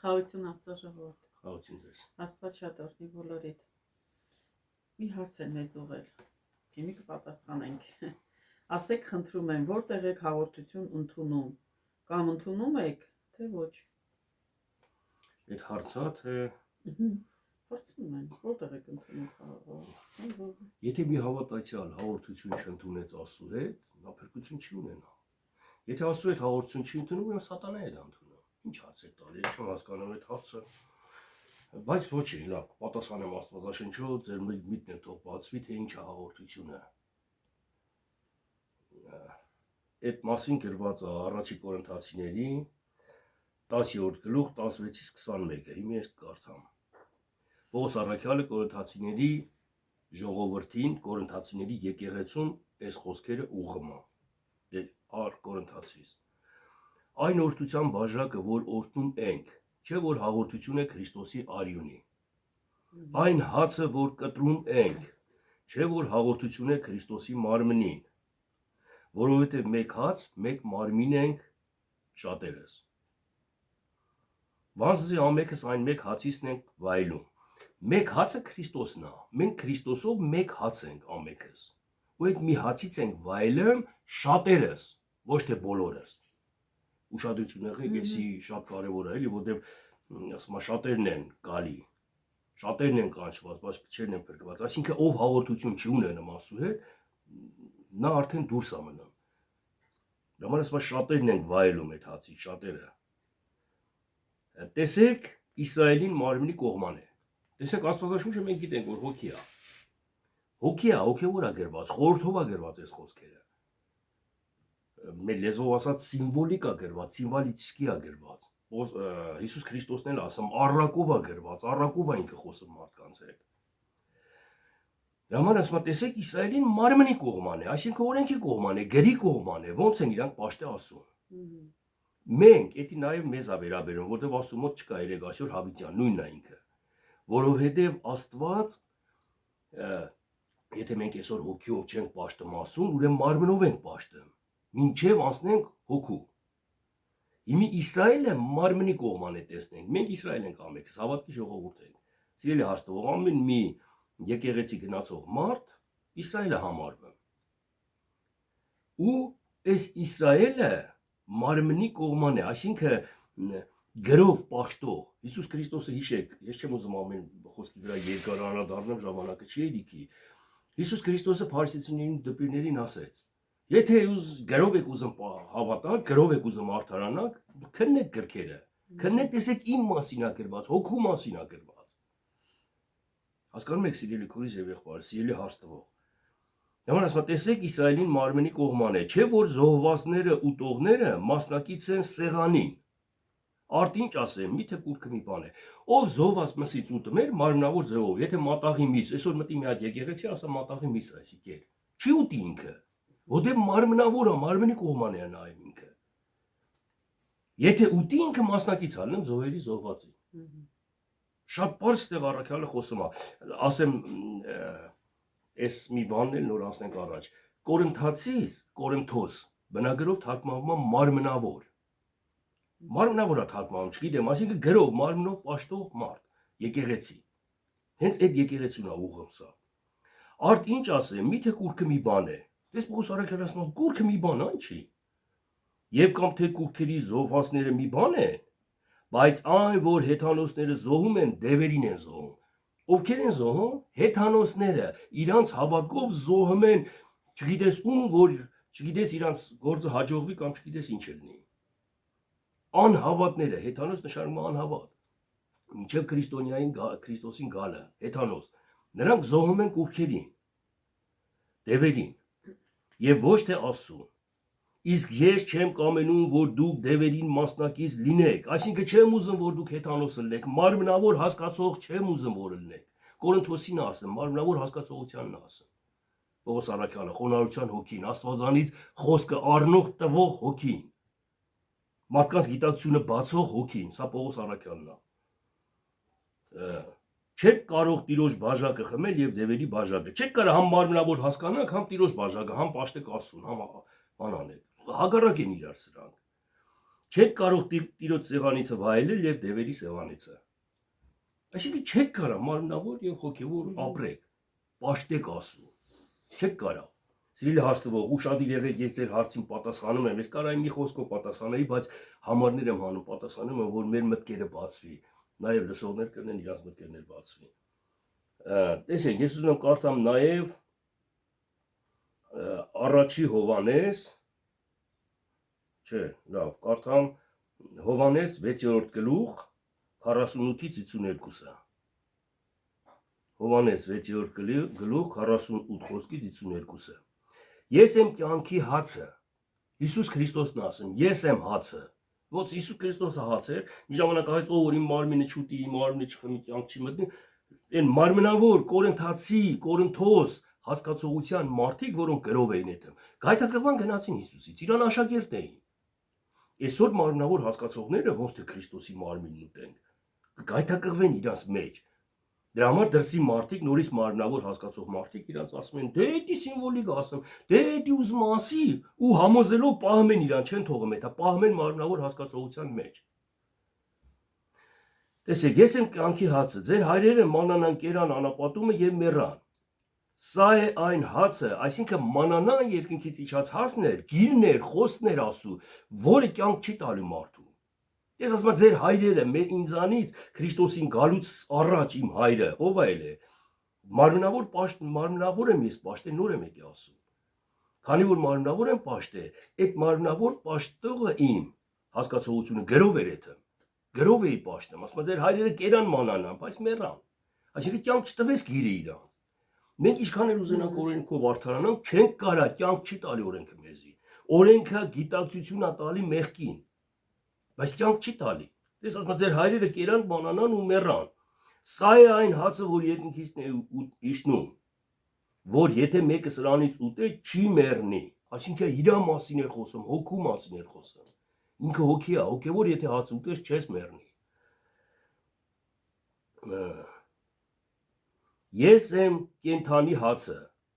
Խաղություն Աստծաժողովուրդ։ Խաղություն ձեզ։ Աստված շատ օրհնի բոլորիդ։ Մի հարց են մեզ ուղղել։ Գինի կպատասխանենք։ Ասեք, խնդրում եմ, որտեղ եք հաղորդություն ընդունում։ Կամ ընդունում եք, թե ոչ։ Այդ հարցա թե Հարցնում են, որտեղ եք ընդունում հաղորդություն։ Եթե մի հավատացյալ հաղորդություն չընդունեց Աստծո հետ, նա փրկություն չի ունենա։ Եթե Աստծո հետ հաղորդություն չի ընդունում, նա սատանա է դա ընդունում։ Ինչ հարց է տալի, ես չեմ հասկանում այդ հարցը։ Բայց ոչինչ, լավ, պատասխանեմ Աստվածաշնչով, ձեր միտքն թող բացվի, թե ինչ է հաղորդությունը։ Այդ մասին գրված է առաջի Կորինթացիների 10-րդ գլուխ 16-ից 21-ը, հիմա ես կարդամ։ Պողոս առաքյալը Կորինթացիների ժողովրդին, Կորինթացիների եկեղեցուն այս խոսքերը ուղղում է։ Առ Կորինթացիս։ Այն օրհնության բաժակը, որ օրհնում ենք, չէ որ հաղորդություն է Քրիստոսի արյունի։ Այն հացը, որ կտրում ենք, չէ որ հաղորդություն է Քրիստոսի մարմնին, որովհետև մեկ հաց, մեկ մարմին ենք շատերս։ Վանզի ամենքս այն մեկ հացիցն ենք վայելում։ Մեկ հացը Քրիստոսն է, մենք Քրիստոսով մեկ հաց ենք ամենքս։ Ու այդ մի հացից ենք վայելում շատերս, ոչ թե բոլորս։ Ուշադրություն եղեք, էսի շատ կարևոր է, էլի, որտեղ ասում եմ շատերն են գալի, շատերն են կանչված, բայց քչերն են փրկված։ Այսինքն ով հաղորդություն չի ունենում Աստծո հետ, նա արդեն դուրս է մնում։ Դրա համար շատերն են վայելում այդ հացի, շատերը։ Տեսեք Իսրայելին մարմնի կողման է։ Տեսեք Աստվածաշունչը մենք գիտենք, որ հոգի է։ Հոգի է, հոգևոր է գրված, խորհրդով է գրված այս խոսքերը։ Մեր լեզվով ասած սիմվոլիկ է գրված, սիմվոլիցկի է գրված։ Հիսուս Քրիստոսն էլ ասում, առակով է գրված, առակով է ինքը խոսում մարդկանց հետ։ Դրա համար ասում եմ, տեսեք Իսրայելին մարմնի կողման է, այսինքն օրենքի կողման է, գրի կողման է, ոնց են իրանք պաշտե ասում։ Մենք, դա նաև մեզ է վերաբերում, որտեղ Աստծո մոտ չկա երեգասյոր հավիտյան, նույնն է ինքը։ Որովհետև Աստված, եթե մենք այսօր հոգիով չենք պաշտում Աստծուն, ուրեմն մարմնով ենք պաշտում, մինչև անցնենք հոգու։ Հիմի Իսրայելը մարմնի կողման է տեսնենք, մենք Իսրայել ենք ամենքս, հավատքի ժողովուրդ ենք։ Սիրելի հաստող, ամեն մի եկեղեցի գնացող մարդ Իսրայելը համարվում։ Ու այս Իսրայելը մարմնի կողման է, այսինքն գրով պաշտող։ Հիսուս Քրիստոսը հիշեք, ես չեմ ուզում ամեն խոսքի վրա երկար անդրադառնամ, ժամանակը չի ելիքի։ Հիսուս Քրիստոսը փարիսեցիներին դպիրներին ասեց. Եթե գրով եք ուզում հավատալ, գրով եք ուզում արդարանալ, քննեք գրքերը։ Քննեք, տեսեք իմ մասին է գրված, հոգու մասին է գրված։ Հասկանում եք, սիրելի քույրիս եւ եղբայրս, սիրելի հաստվող։ Դրանց ասում տեսեք Իսրայելին մարմնի կողման է, չէ որ զոհվածները ու տողները մասնակից են սեղանին։ Արդ ինչ ասեմ, միթե կուրքը մի բան է։ Ով զոհված մսից ուտում էր մարմնավոր ձևով, եթե մատաղի միս, այսօր մտի մի հատ եկեղեցի, ասա մատաղի միս է, այսի կեր։ Չի ուտի ինքը։ Որտեղ մարմնավոր է, մարմնի կողման է նայում ինքը։ Եթե ուտի ինքը մասնակից ալնեմ զոհերի զոհվածի։ Շատ բարձ տեղ առաքյալը խոսում է, ասեմ այս մի բանն էլ նոր անցնենք առաջ։ Կորինթացիս, Կորինթոս, բնագրով թարգմանվում է մարմնավոր։ Մարմնավոր է թարգմանում, չգիտեմ, այսինքն գրով մարմնով պաշտող մարդ, եկեղեցի։ Հենց այդ եկեղեցին է ուղղում սա։ Արդ ինչ ասեմ, միթե կուրքը մի բան է։ Դες Պողոս առաքյալը ասում է, կուրքը մի բան այն չի։ Եվ կամ թե կուրքերի զոհվածները մի բան են, բայց այն, որ հեթանոսները զոհում են, դևերին են զոհում։ Ովքեր են զոհում, հեթանոսները իրանց հավատքով զոհում են, չգիտես ում, որ չգիտես իրանց գործը հաջողվի կամ չգիտես ինչ լինի։ Անհավատները, հեթանոս նշանակում է անհավատ։ Մինչև Քրիստոսին գալը, հեթանոս, նրանք զոհում են կուրքերին, դևերին, եւ ոչ թե Աստծուն։ Իսկ ես չեմ կամենում, որ դուք դևերին մասնակից լինեք, այսինքն չեմ ուզում, որ դուք հեթանոս լինեք, մարմնավոր հասկացող չեմ ուզում, որ լինեք։ Կորինթոսին ասեմ, մարմնավոր հասկացողությանն ասեմ։ Պողոս առաքյալը, խոնարհության հոգին, Աստվածանից խոսքը առնող տվող հոգին, մարդկանց գիտակցությունը բացող հոգին, սա Պողոս առաքյալն է։ Չեք կարող տիրոջ բաժակը խմել եւ դևերի բաժակը։ Չեք կարող համ մարմնավոր հասկանաք, համ տիրոջ բաժակը, համ պաշտեք Աստծուն, համ բան անեք։ Հակառակ են իրար սրանք։ Չեք կարող Տիրոջ սեղանիցը վայելել եւ դևերի սեղանիցը։ Այսինքն չեք կարող մարմնավոր եւ հոգեվոր ապրեք, պաշտեք Աստծուն։ Չեք կարող։ Սիրելի հաստվող, ուշադիր եղեք, ես ձեր հարցին պատասխանում եմ։ Ես կարայի մի խոսքով պատասխանեի, բայց համարներ եմ հանում, պատասխանում եմ, որ մեր մտքերը բացվի, նաեւ լսողներ կրնեն իրաց մտքերներ բացվի։ Տեսեք, ես ուզում եմ կարդամ նաեւ առաջի Հովանես, չէ, լավ, կարդամ Հովանես 6-րդ գլուխ 48-ից 52-ը։ Հովանես 6-րդ գլուխ 48 խոսքից 52-ը։ Ես եմ կյանքի հացը։ Հիսուս Քրիստոսն ասում, ես եմ հացը։ Ոնց Հիսուս Քրիստոսը հաց էր, մի ժամանակ ասեց, ով որ իմ մարմինը չուտի, իմ մարմինը չխմի, կյանք չի մտնի, այն մարմնավոր, կորինթացի, կորինթոս հասկացողության մարդիկ, որոնք գրով էին այդտեղ, գայթակղվան գնացին Հիսուսից, իրան աշակերտ էին։ Այսօր մարմնավոր հասկացողները ոնց թե Քրիստոսի մարմինն ուտեն, գայթակղվեն իրանց մեջ։ Դրա համար դրսի մարդիկ, նորից մարմնավոր հասկացող մարդիկ իրանց ասում են, դե էդի սիմվոլիկ ասում, դե էդի ուզում ասի, ու համոզելով պահում են իրան, չեն թողում դա, պահում են մարմնավոր հասկացողության մեջ։ Տեսեք, ես եմ կյանքի հացը, ձեր հայրերը մանանան կերան անապատումը եւ մեռան։ Սա է այն հացը, այսինքն մանանան երկնքից իջած հացն էր, գիրն էր, խոստն էր Աստծո, որը կյանք չի տալու մարդու։ Ես ասում եմ, ձեր հայրերը ինձանից Քրիստոսին գալուց առաջ իմ հայրը, ով այլ է, մարմնավոր եմ ես պաշտե, նոր եմ եկի ասում։ Քանի որ մարմնավոր եմ պաշտե, այդ մարմնավոր պաշտողը իմ հասկացողությունը գրով էր էթը, գրով էի պաշտում, ասում եմ, ձեր հայրերը կերան մանանան, բայց մեռան, այսինքն կյանք չտվեց գիրը իրանց։ Մենք ինչքան էլ ուզենանք օրենքով արդարանանք, չենք կարա, կյանք չի տալի օրենքը մեզի։ Օրենքը գիտակցություն է տալի մեղքին, բայց կյանք չի տալի։ Դες ասում եմ, ձեր հայրերը կերան մանանան ու մեռան։ Սա է այն հացը, որ երկնքից է իջնում, որ եթե մեկը սրանից ուտե, չի մեռնի։ Այսինքն իր մասին է խոսում, հոգու մասին է խոսում։ Ինքը հոգի է, հոգևոր եթե հաց ուտես, չես մեռնի։ Ես եմ կենթանի հացը,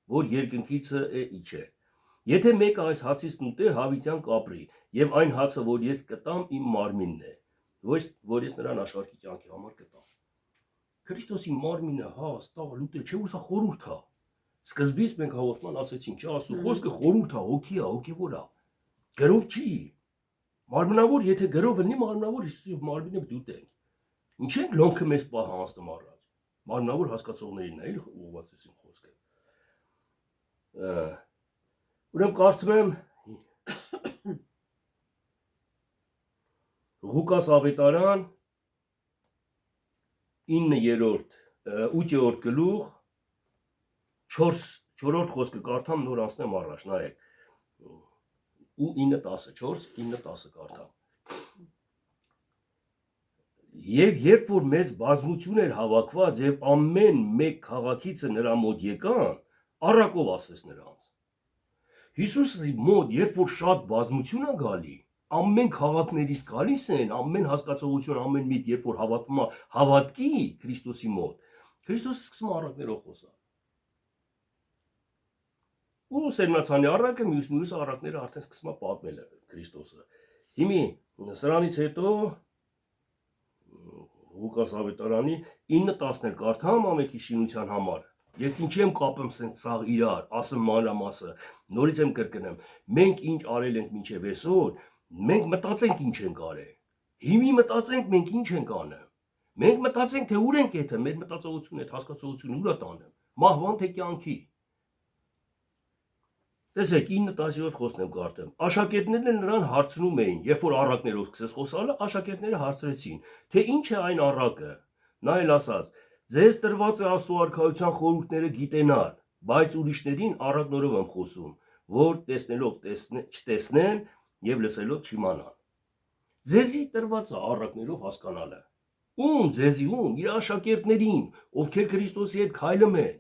որ երկնքիցը է իջել։ Եթե մեկը այս հացից ուտե, հավիտյան կապրի, եւ այն հացը, որ ես կտամ, իմ մարմինն է, որ ես նրան աշխարհի կյանքի համար կտամ։ Քրիստոսի մարմինը հաց, տաղ, ուտել, չէ՞ որ սա խորհուրդ է։ Սկզբից մենք հաղորդման ասեցինք, չէ՞ Աստծո խոսքը խորհուրդ է, հոգի է, հոգևոր է։ Գրով չի։ Մարմնավոր, եթե գրով լինի, մարմնավոր Հիսուսի մարմինը դուտենք։ Ինչ ենք լոնքը մեզ պահ հանձնում առաջ։ Մարմնավոր հասկացողներին է ուղղված էսին խոսքը։ Ուրեմն կարդում եմ Ղուկաս ավետարան 8-րդ գլուխ 4-րդ խոսքը կարդամ, նոր անցնեմ առաջ, նայեք։ Ու 9-10, 4-9-10 կարդամ։ Եվ երբ որ մեծ բազմություն էր հավաքված եւ ամեն մեկ քաղաքիցը նրա մոտ եկան, առակով ասես նրանց։ Հիսուսի մոտ երբ որ շատ բազմություն է գալի, ամեն քաղաքներից գալիս են, ամեն հասկացողություն, ամեն միտ երբ որ հավատվում է հավատքի Քրիստոսի մոտ, Քրիստոսը սկսում է առակներով խոսալ։ Ու Սերմնացանի առակը մյուս առակները արդեն սկսում է պատմել Քրիստոսը։ Հիմի սրանից հետո Ղուկաս ավետարանի 9-10-ներ կարդամ ամենքի շինության համար։ Ես ինչի եմ կապեմ սենց սաղ իրար, ասեմ մանրամասը, նորից եմ կրկնեմ, մենք ինչ արել ենք մինչև այսօր, մենք մտածենք ինչ ենք արել։ Հիմի մտածենք մենք ինչ ենք անում։ Մենք մտածենք թե ուր ենք եթե, մեր մտածողությունը, այդ հասկացողությունը ուր է տանում, մահվան թե կյանքի։ Տեսեք 9-10-րդ խոսքն եմ կարդում։ Աշակերտներն նրան հարցնում էին, երբ որ առակներով սկսեց խոսալը, աշակերտները հարցրեցին, թե ինչ է այն առակը։ Նա էլ ասաց. ձեզ տրված է Աստծո արքայության խորհուրդները գիտենալ, բայց ուրիշներին առակներով եմ խոսում, որ տեսնելով չտեսնեն եւ լսելով չիմանան։ Ձեզի տրված է առակներով հասկանալը։ Ում ձեզի ում իր աշակերտներին, ովքեր Քրիստոսի հետ քայլում են,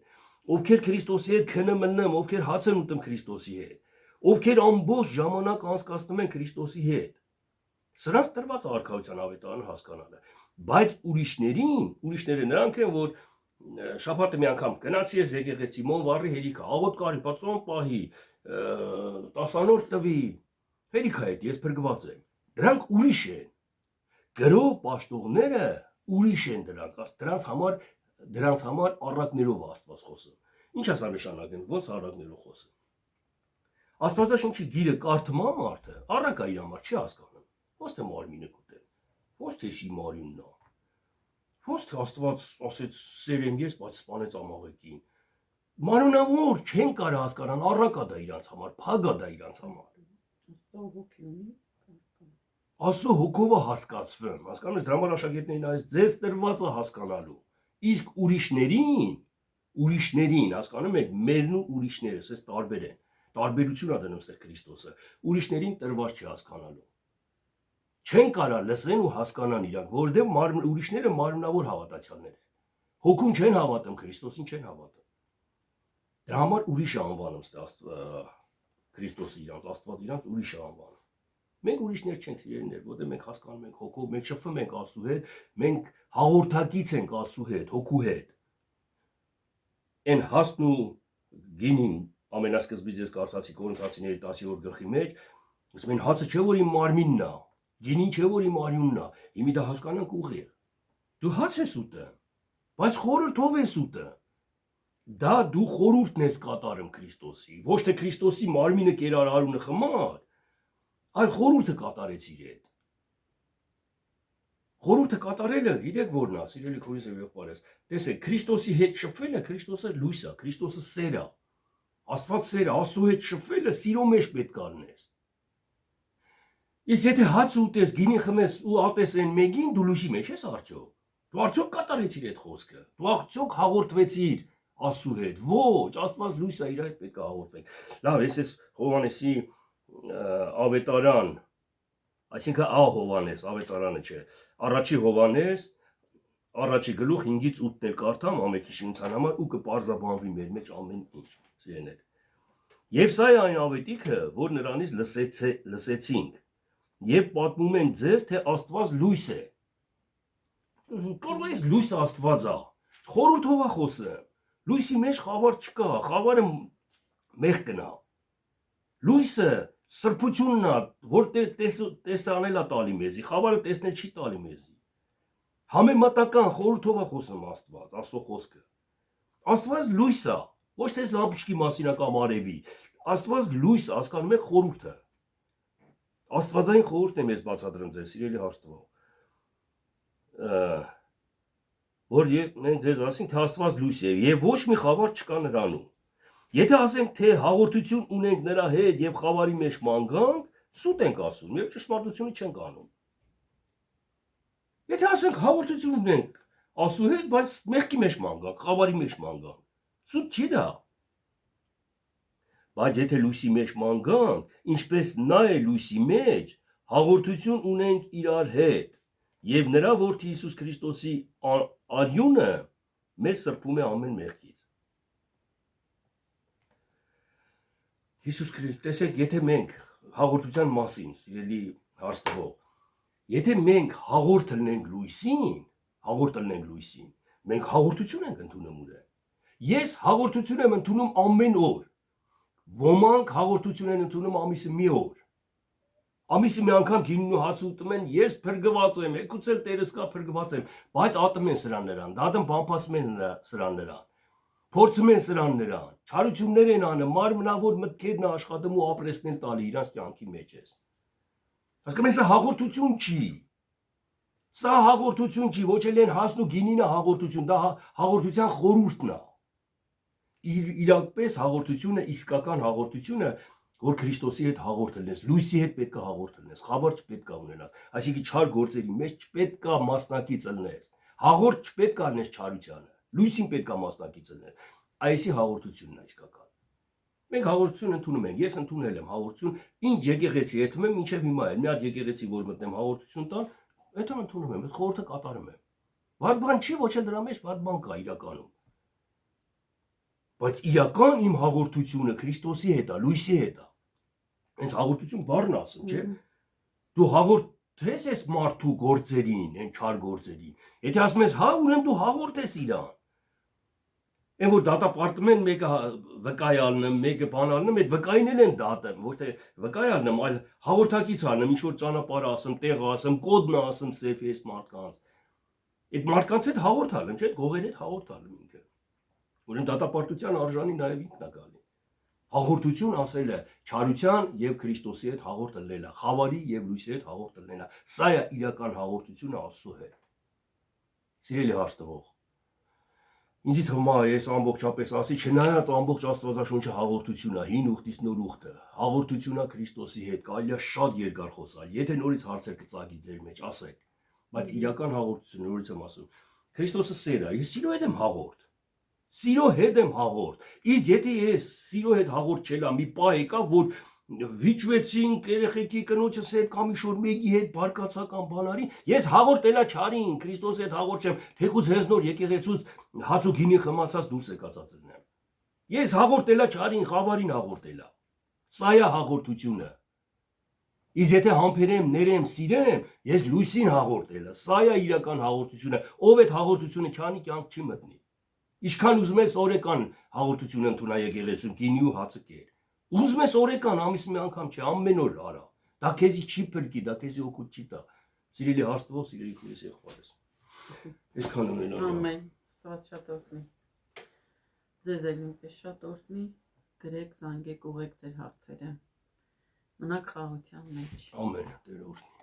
ովքեր Քրիստոսի հետ քնում մնում, ովքեր հաց են ուտում Քրիստոսի հետ, ովքեր ամբողջ ժամանակ անցկացնում են Քրիստոսի հետ։ Սրանց տրված արքայության ավետարանը հասկանալը, բայց ուրիշները նրանք են, որ շաբաթը մի անգամ գնացի ես եկեղեցի, մոն վառի հերիքա, աղոտ կարի, բացոն պահի, տասանորդ տվի, հերիքա հետ ես փրկված եմ։ Դրանք ուրիշ են։ Գրող պաշտողները ուրիշ են դրանց համար առակներով Աստված խոսում։ Ինչ ասա նշանակեն, ոնց առակներով խոսում։ Աստվածաշնչի գիրը կարդում մարդը, առակա իր համար չի հասկանում։ Ոնց թե մարմինը կուտել, ոնց թե սի մարյունն է։ Ոնց թե Աստված ասեց սեր եմ ես, բայց սպանեց ամաղեկին։ Մարմնավոր չեն կարող հասկանան, առակա դա իրանց համար, փագա դա իրանց համար։ Աստծո հոգի ունի, Աստծո հոգովը հասկացվում, հասկանու՞մ ես, դրա համար աշակերտներին այս ձեզ տրվածը հասկանալու։ Իսկ ուրիշներին, հասկանում եք, մերն ու ուրիշները, ասես տարբեր են։ Տարբերություն ա դնում ստեղ Քրիստոսը։ Ուրիշներին տրված չի հասկանալու։ Չեն կարող լսեն ու հասկանան իրանք, որովհետև ուրիշները մարմնավոր հավատացյալներ են։ Հոգուն չեն հավատում, Քրիստոսին չեն հավատում։ Դրա համար ուրիշ է անվանում Քրիստոսը իրանց, Աստված իրանց ուրիշ է անվանում։ Մենք ուրիշներ չենք սիրելիներ, որտեղ մենք հասկանում ենք հոգով, մենք շփվում ենք Աստծու հետ, մենք հաղորդակից ենք Աստծու հետ, հոգու հետ։ Այն հաստն ու գինին ամենասկզբից ես կարդացի Կորինթացիների 10-րդ գլխի մեջ, ասում են հացը չէ որ իմ մարմինն է, գինին չէ որ իմ արյունն է, իմի դա հասկանանք ուղիղ։ Դու հաց ես ուտում, բայց խորհրդով ես ուտում։ Դա դու խորհուրդն ես կատարում Քրիստոսի, ոչ թե Քրիստոսի մարմինը կերար արյունը խմար, այլ խորհուրդը կատարեցիր հետ։ Խորհուրդը կատարելը գիտեք որն է, սիրելի քույրս եւ եղբայրս։ Տեսեք, Քրիստոսի հետ շփվելը Քրիստոսը լույս է, Քրիստոսը սեր է։ Աստված սեր է, Աստծո հետ շփվելը սիրո մեջ պետք է լինես։ Իսկ եթե հաց ուտես, գինի խմես ու ատես այն մեկին, դու լույսի մեջ ես արդյոք։ Դու արդյոք կատարեցիր այդ խոսքը։ Դու արդյոք հաղորդվեցիր Աստծո հետ։ Ոչ, Աստված լույս է, իր հետ պետք է հաղորդվենք։ Լավ, ես Հովհաննեսի ավետարան, այսինքն Հովհաննես, ավետարանը չէ, առաջի Հովհաննես, առաջի գլուխ 5-ից 8-ն էլ կարդամ ամենքի շինության համար ու կպարզաբանվի մեր մեջ ամեն ինչ, սիրելիներ։ Եվ սա է այն ավետիքը, որ նրանից լսեցինք, եւ պատմում են ձեզ, թե Աստված լույս է։ Կարող է լույսը Աստված է։ Խորհրդով է խոսում։ Լույսի մեջ խավար չկա, խավարը մեղքն է։ Լույսը սրբությունն է, որ տեսանել է տալի մեզի, խավարը տեսնել չի տալի մեզի։ Համեմատական խորհրդով է խոսում Աստված, Աստծո խոսքը։ Աստված լույս է, ոչ թե լամպուշկի մասին կամ արևի։ Աստված լույս, հասկանում եք խորհուրդը։ Աստվածային խորհուրդն եմ ես բացատրում ձեզ, սիրելի հաշտվող։ Որ մենք ձեզ ասենք, թե Աստված լույս է եւ ոչ մի խավար չկա նրանում։ Եթե ասենք, թե հաղորդություն ունենք նրա հետ եւ խավարի մեջ մանգանք, սուտ ենք ասում եւ ճշմարտությունը չենք անում։ Եթե ասենք հաղորդություն ունենք Աստծո հետ, բայց մեղքի մեջ մանգանք, խավարի մեջ մանգանք, սուտ չի դա։ Բայց եթե լույսի մեջ մանգանք, ինչպես նա է լույսի մեջ, հաղորդություն ունենք իրար հետ, եւ նրա որդի Հիսուս Քրիստոսի արյունը մեզ սրբում է ամեն մեղքից։ Հիսուս Քրիստոս, տեսեք, եթե մենք հաղորդության մասին, սիրելի հարցնող, եթե մենք հաղորդ լինենք լույսին, մենք հաղորդություն ենք ընդունում ուր։ Ես հաղորդություն եմ ընդունում ամեն օր։ Ոմանք հաղորդություն են ընդունում ամիսը մի օր։ Ամիսը մի անգամ գինին ու հաց ուտում են, ես փրկված եմ, եկուցել Տերս կա փրկված եմ, բայց ատում են սրան նրան, դադն բամփասում են սրան նրան, փորձում են սրան նրան, չարություններ են անում, մարմնավոր մտքերն աշխատում ու ապրեսնել տալի իրանց կյանքի մեջ ես։ Հասկանում եք, սա հաղորդություն չի։ Սա հաղորդություն չի, ոչ էլ են հացն ու գինինը հաղորդություն, դա հաղորդության խորհուրդն է։ Իրապես հաղորդությունը, իսկական հաղորդությունը, որ Քրիստոսի հետ հաղորդ լինես, լույսի հետ պետք է հաղորդ լինես, խավար չպետք է ունենաս, այսինքն չար գործերի մեջ չպետք է մասնակից լինես, հաղորդ չպետք է լինես չարությանը, լույսին պետք է մասնակից լինես, այսի հաղորդությունն է իսկական։ Մենք հաղորդություն ընդունում ենք, ես ընդունել եմ հաղորդություն, ինչ եկեղեցի հետ եմ, մինչև հիմա էլ, մի հատ եկեղեցի որ մտնեմ հաղորդություն տան, այդ ընդունում եմ, այդ խորհուրդը կատարում եմ։ Վատ բան չի, ոչ էլ դրա մեջ վատ բան կա իրականում։ Բայց իրական իմ հաղորդությունը Քրիստոսի հետ է, լույսի հետ է։ Հենց հաղորդություն բառն ասում, չէ՞։ Դու հաղորդես ես մարդու գործերին, այն չար գործերին։ Եթե ասում ես, հա, ուրեմն դու հաղորդ ես իրան։ Այն որ դատապարտում են մեկը վկայալնեմ, մեկը բանալնեմ, այդ վկային էլ են դատեմ, ոչ թե վկայալնեմ, այլ հաղորդակից անեմ, ինչ որ ճանապարհը ասեմ, տեղը ասեմ, կոդն ասեմ սեֆի այս մարդկանց։ Այդ մարդկանց հետ հաղորդալեմ, չէ՞, գողերի հետ հաղորդալեմ ինքը։ Ուրեմն դատապարտության արժանի նաև ինքն է գալի։ Հաղորդություն ասելը չարության եւ Քրիստոսի հետ հաղորդը լելա, խավարի եւ լույսի հետ հաղորդը լելա։ Սա է իրական հաղորդությունը Աստծո հետ։ Սիրելի հարցնող, ինձ թվում է, ես ամբողջապես ասի, չնայած ամբողջ Աստվածաշունչը հաղորդություն է, հին ուխտից նոր ուխտը, հաղորդություն է Քրիստոսի հետ, կարելի է շատ երկար խոսալ, եթե նորից հարցեր կծագի ձեր մեջ, ասեք, բայց իրական հաղորդությունը նորից եմ ասում, Քրիստոսը սեր է, ես սիրո հետ եմ հաղորդ, սիրո հետ եմ հաղորդ, իսկ եթե ես սիրո հետ հաղորդ չելա, մի պահ եկա, որ վիճվեցինք երեխեքի կնոջս հետ կամ ինչ-որ մեկի հետ բարկացական բանարի, ես հաղորդելա չարին, Քրիստոսի հետ հաղորդ չեմ, թեկուզ հենց նոր եկեղեցուց հաց ու գինի խմացած դուրս եկածած լինեմ։ Ես հաղորդելա չարին, խավարին հաղորդելա։ Սա է հաղորդությունը։ Իսկ եթե համբերեմ, ներեմ, սիրեմ, ես լույսին հաղորդելա։ Սա է իրական հաղորդությունը։ Ով այդ հաղորդությունը չանի, կյանք չի մտնի։ Ինչքան ուզում ես օրեկան հաղորդություն ընդունա եկեղեցում, գինի ու հացը կեր։ Ուզում ես օրեկան, ամիսը մի անգամ չէ, ամեն օր արա։ Դա քեզի չի փրկի, դա քեզի օգուտ չի տա։ Սիրելի հարցնող, սիրելի քույրես եղբայրս։ Այսքան ունենա։ Ամեն, Աստված շատ օրհնի։ Ձեզ էլ նույնպես շատ օրհնի։ Գրեք, զանգեք, ուղեք ձեր հարցերը։ Մնաք խաղաղության մեջ։ Ամեն, Տեր օրհնի։